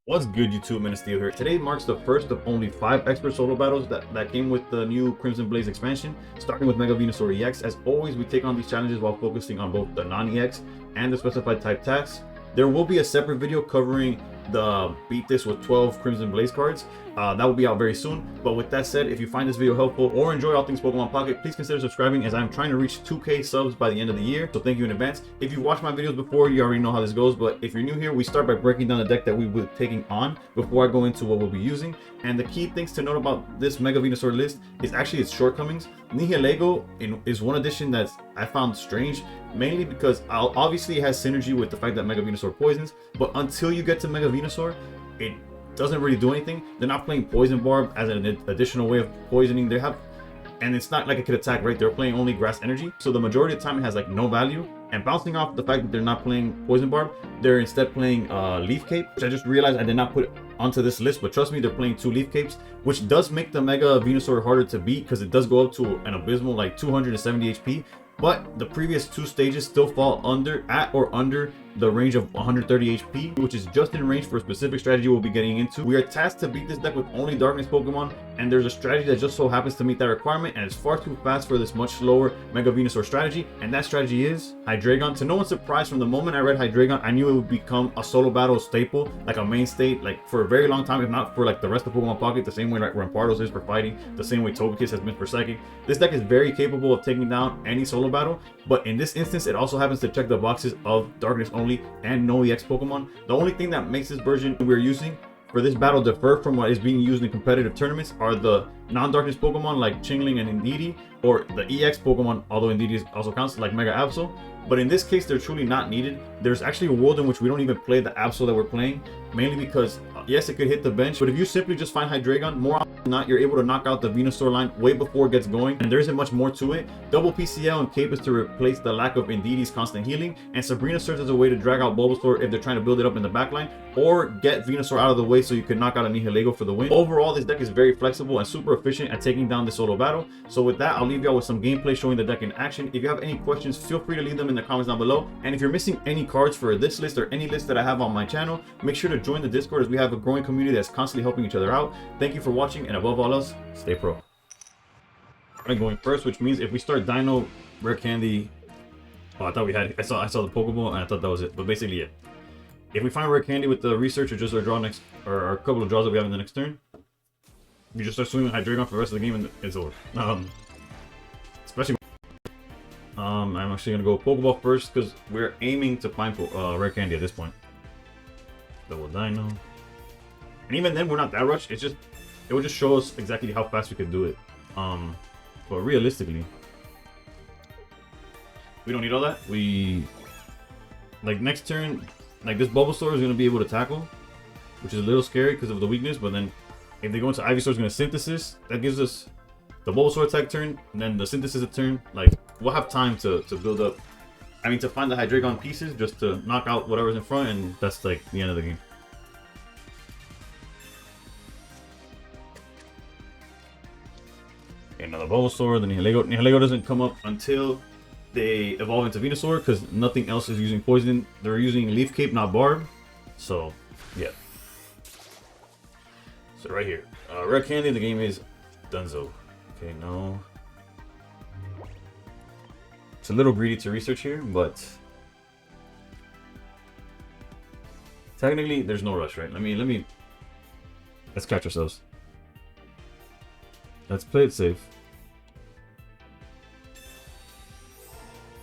What's good, YouTube? Steel here. Today marks the first of only 5 expert solo battles that came with the new Crimson Blaze expansion, starting with Mega Venusaur EX. As always, we take on these challenges while focusing on both the non-EX and the specified type tasks. There will be a separate video covering the beat this with 12 Crimson Blaze cards. That will be out very soon. But with that said, if you find this video helpful or enjoy all things Pokemon Pocket, please consider subscribing, as I'm trying to reach 2K subs by the end of the year. So thank you in advance. If you've watched my videos before, you already know how this goes. But if you're new here, we start by breaking down the deck that we will be taking on before I go into what we'll be using. And the key things to note about this Mega Venusaur list is actually its shortcomings. Nihilego is one addition that I found strange, mainly because obviously it has synergy with the fact that Mega Venusaur poisons, but until you get to Mega Venusaur, it doesn't really do anything. They're not playing Poison Barb as an additional way of poisoning. And it's not like it could attack, right? They're playing only Grass Energy, so the majority of the time it has like no value. And bouncing off the fact that they're not playing Poison Barb, they're instead playing Leaf Cape, which I just realized I did not put onto this list, but trust me, they're playing 2 Leaf Capes, which does make the Mega Venusaur harder to beat because it does go up to an abysmal like 270 HP. But the previous 2 stages still fall at or under the range of 130 HP, which is just in range for a specific strategy we'll be getting into. We are tasked to beat this deck with only Darkness Pokemon, and there's a strategy that just so happens to meet that requirement, and it's far too fast for this much slower Mega Venusaur strategy, and that strategy is Hydreigon. To no one's surprise, from the moment I read Hydreigon, I knew it would become a solo battle staple, like a mainstay, like for a very long time, if not for like the rest of Pokemon Pocket, the same way like Rampardos is for fighting, the same way Togekiss has been for psychic. This deck is very capable of taking down any solo battle, but in this instance, it also happens to check the boxes of Darkness only and no EX Pokemon. The only thing that makes this version we're using for this battle differ from what is being used in competitive tournaments are the non-Darkness Pokemon like Chingling and Indeedee, or the EX Pokemon, although Indeedee also counts, like Mega Absol. But in this case, they're truly not needed. There's actually a world in which we don't even play the Absol that we're playing, mainly because, yes, it could hit the bench, but if you simply just find Hydreigon, more often than not, you're able to knock out the Venusaur line way before it gets going, and there isn't much more to it. Double PCL and Cape is to replace the lack of Indeedee's constant healing, and Sabrina serves as a way to drag out Bulbasaur if they're trying to build it up in the backline, or get Venusaur out of the way so you can knock out a Nihilego for the win. Overall, this deck is very flexible and super efficient at taking down the solo battle. So with that, I'll leave y'all with some gameplay showing the deck in action. If you have any questions, feel free to leave them in the comments down below. And if you're missing any cards for this list or any list that I have on my channel, make sure to join the Discord, as we have a growing community that's constantly helping each other out. Thank you for watching, and above all else, stay pro. I'm going first, which means if we start Dino, Rare Candy. Oh, I thought we had. I saw the Pokeball, and I thought that was it. But basically, yeah. If we find Rare Candy with the research, or just our draw next, or our couple of draws that we have in the next turn, we just start swinging Hydreigon for the rest of the game, and it's over. Especially. I'm actually gonna go Pokeball first because we're aiming to find Rare Candy at this point. Double Dino, and even then we're not that rushed. It will just show us exactly how fast we could do it. But realistically, we don't need all that. Like next turn, like this Bulbasaur is gonna be able to tackle, which is a little scary because of the weakness. But then if they go into Ivysaur, is gonna Synthesis. That gives us the Bulbasaur attack turn, and then the Synthesis turn. Like, we'll have time to build up. I mean, to find the Hydreigon pieces, just to knock out whatever's in front, and that's like the end of the game. Okay, another Bulbasaur. The Nihilego doesn't come up until they evolve into Venusaur, because nothing else is using poison. They're using Leaf Cape, not Barb. So, yeah. So right here, Rare Candy. The game is Dunzo. Okay, no. It's a little greedy to research here, but technically there's no rush, right? Let's catch ourselves. Let's play it safe.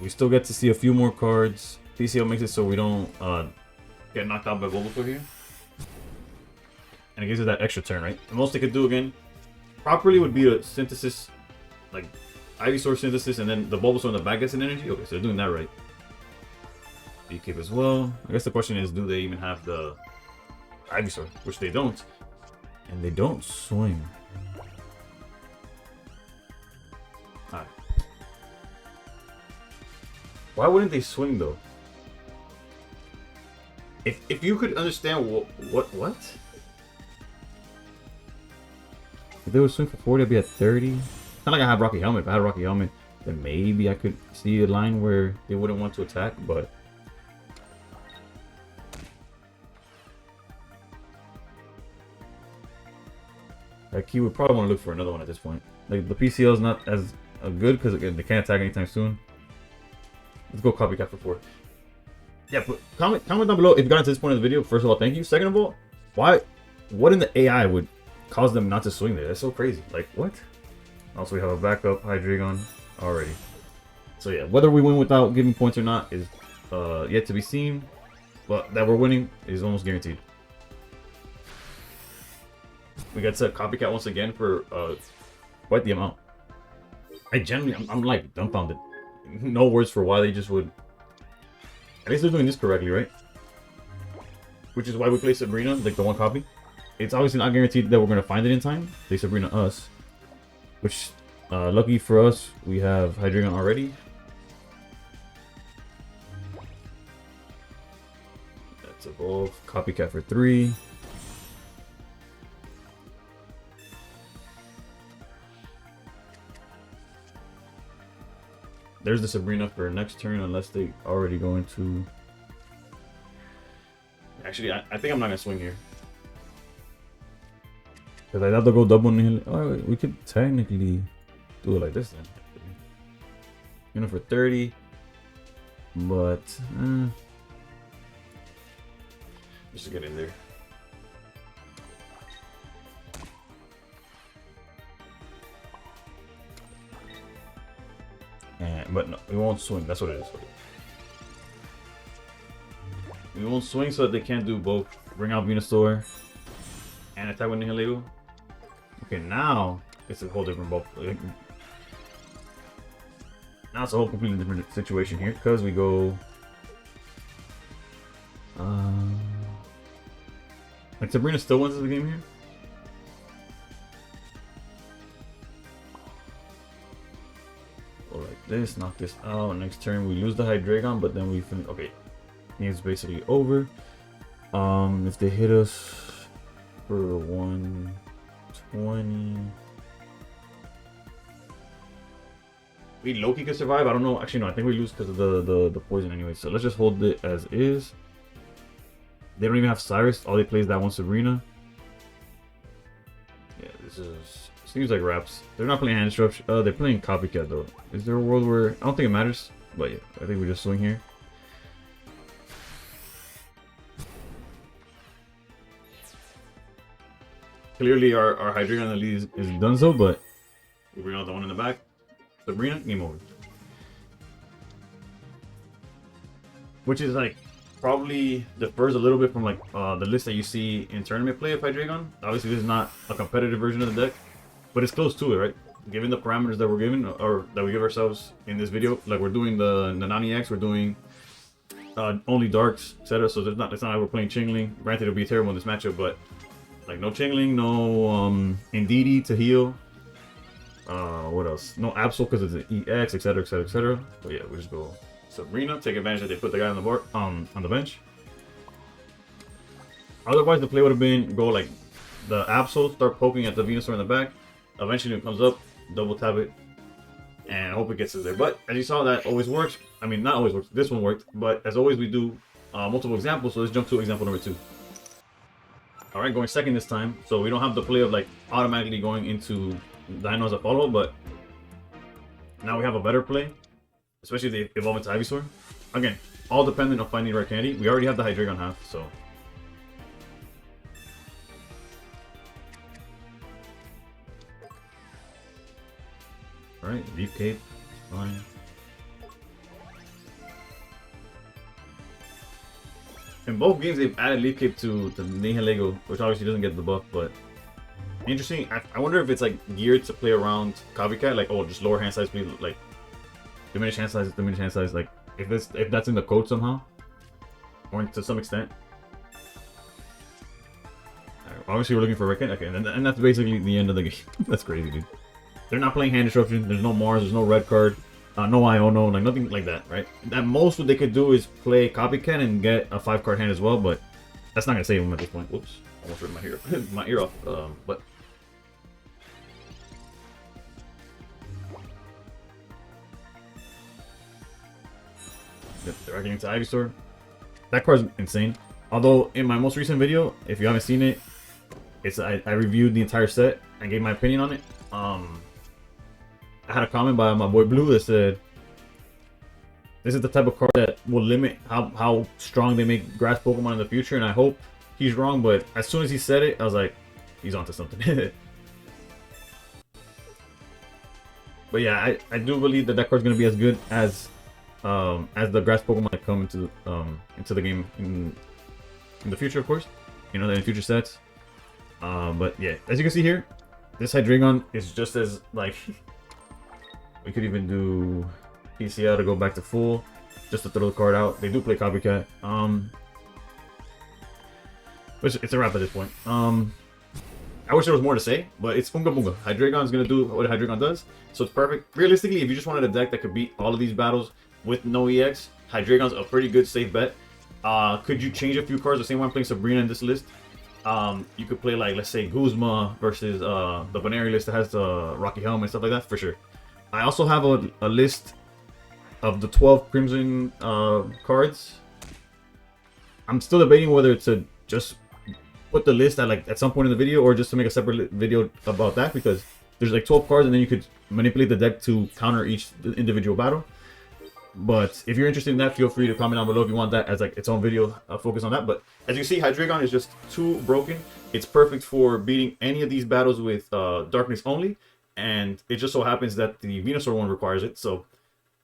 We still get to see a few more cards. PCL makes it so we don't get knocked out by Bulbasaur here. And it gives us that extra turn, right? The most they could do again properly would be a Synthesis, like Ivysaur Synthesis, and then the Bulbasaur in the back gets an energy. Okay, so they're doing that right. Cape as well. I guess the question is, do they even have the Ivysaur? Which they don't. And they don't swing. Alright. Why wouldn't they swing though? If you could understand what? If they would swing for 40, I'd be at 30. It's not like I have Rocky Helmet. If I had Rocky Helmet, then maybe I could see a line where they wouldn't want to attack, but Like he would probably want to look for another one at this point. Like the PCL is not as good because they can't attack anytime soon. Let's go copycat for 4. Yeah, but comment down below if you got into this point of the video. First of all, thank you. Second of all, what in the AI would cause them not to swing there? That's so crazy. Like what? Also, we have a backup Hydreigon already. So yeah, whether we win without giving points or not is yet to be seen. But that we're winning is almost guaranteed. We got to copycat once again for quite the amount. I'm like dumbfounded. No words for why they just would. At least they're doing this correctly, right? Which is why we play Sabrina, like the one copy. It's obviously not guaranteed that we're going to find it in time. They Sabrina us. Which, lucky for us, we have Hydreigon already. That's evolve. Copycat for 3. There's the Sabrina for next turn, unless they already go into... Actually, I think I'm not going to swing here. Because I'd have to go double nihil. Oh, wait, we could technically do it like this then. You know, for 30. But, just to get in there. But no, we won't swing. That's what it is. We won't swing so that they can't do both. Bring out Venusaur and attack with Nihilego. Okay, now it's a whole different ball. Now it's a whole completely different situation here because we go. Like Sabrina still wins the game here. Like this, knock this out. Next turn we lose the Hydreigon, but then we finish. Okay, game's basically over. If they hit us for 120, we low-key could survive. I don't know. Actually, no. I think we lose because of the poison anyway. So let's just hold it as is. They don't even have Cyrus. All they play is that one Sabrina. Yeah, this is. Seems like Raps. They're not playing Hand Disruption. They're playing Copycat though. Is there a world where I don't think it matters? But yeah, I think we just swing here. Clearly, our Hydreigon at least is done so, but we bring out the one in the back. Sabrina, game over. Which is like probably differs a little bit from like the list that you see in tournament play of Hydreigon. Obviously, this is not a competitive version of the deck. But it's close to it, right? Given the parameters that we're given, or that we give ourselves in this video, like we're doing the non-EX, we're doing only darks, etc. So it's not like we're playing Chingling. Granted, it'll be terrible in this matchup, but like no Chingling, no Indeedee to heal. What else? No Absol because it's an EX, etc., etc., etc. But yeah, we just go Sabrina. Take advantage that they put the guy on the board, on the bench. Otherwise, the play would have been go like the Absol, start poking at the Venusaur in the back. Eventually it comes up, double tap it, and hope it gets us there. But as you saw, that always works. I mean, not always works. This one worked. But as always, we do multiple examples. So let's jump to example number 2. All right, going second this time. So we don't have the play of like automatically going into Dino as a follow, but now we have a better play, especially if they evolve into Ivysaur. Again, all dependent on finding the right candy. We already have the Hydreigon half, so. Alright, Leaf Cape, fine. In both games, they've added Leaf Cape to Nihilego, which obviously doesn't get the buff, but interesting. I wonder if it's like geared to play around Copycat, like, oh, just lower hand size, please, like diminish hand size, like if that's in the code somehow, or to some extent. Right, obviously, we're looking for Ricken. Okay, and that's basically the end of the game. That's crazy, dude. They're not playing Hand Disruption. There's no Mars. There's no red card. No Iono. Like nothing like that, right? At most, what they could do is play Copycat and get a 5-card hand as well. But that's not gonna save them at this point. Whoops! Almost ripped my ear off. But they're getting into Ivysaur. That card's insane. Although in my most recent video, if you haven't seen it, I reviewed the entire set and gave my opinion on it. I had a comment by my boy Blue that said, this is the type of card that will limit how strong they make grass Pokemon in the future, and I hope he's wrong, but as soon as he said it, I was like, he's onto something. But yeah, I do believe that card's gonna be as good as the grass Pokemon that come into the game in the future, of course. You know, in future sets. But yeah, as you can see here, this Hydreigon is just as, like, we could even do PCL to go back to full, just to throw the card out. They do play Copycat. Which it's a wrap at this point. I wish there was more to say, but it's Unga Bunga. Hydreigon's gonna do what Hydreigon does, so it's perfect. Realistically, if you just wanted a deck that could beat all of these battles with no EX, Hydreigon's a pretty good safe bet. Could you change a few cards the same way I'm playing Sabrina in this list? You could play, like, let's say Guzma versus the Baneri list that has the Rocky Helm and stuff like that, for sure. I also have a list of the 12 Crimson cards. I'm still debating whether to just put the list at some point in the video, or just to make a separate video about that, because there's like 12 cards and then you could manipulate the deck to counter each individual battle. But if you're interested in that, feel free to comment down below if you want that as like its own video focus on that. But as you see, Hydreigon is just too broken. It's perfect for beating any of these battles with darkness only, and it just so happens that the Venusaur one requires it. So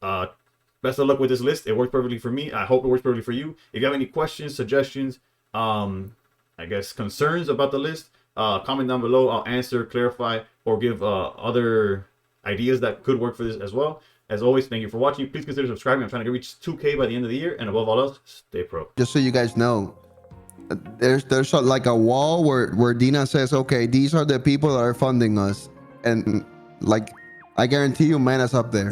best of luck with this list. It worked perfectly for me. I hope it works perfectly for you. If you have any questions, suggestions, I guess concerns about the list, comment down below. I'll answer, clarify, or give other ideas that could work for this as well. As always, thank you for watching. Please consider subscribing. I'm trying to reach 2K by the end of the year, and above all else, stay pro. Just so you guys know, there's like a wall where Dina says, okay, these are the people that are funding us, and like I guarantee you, man, is up there.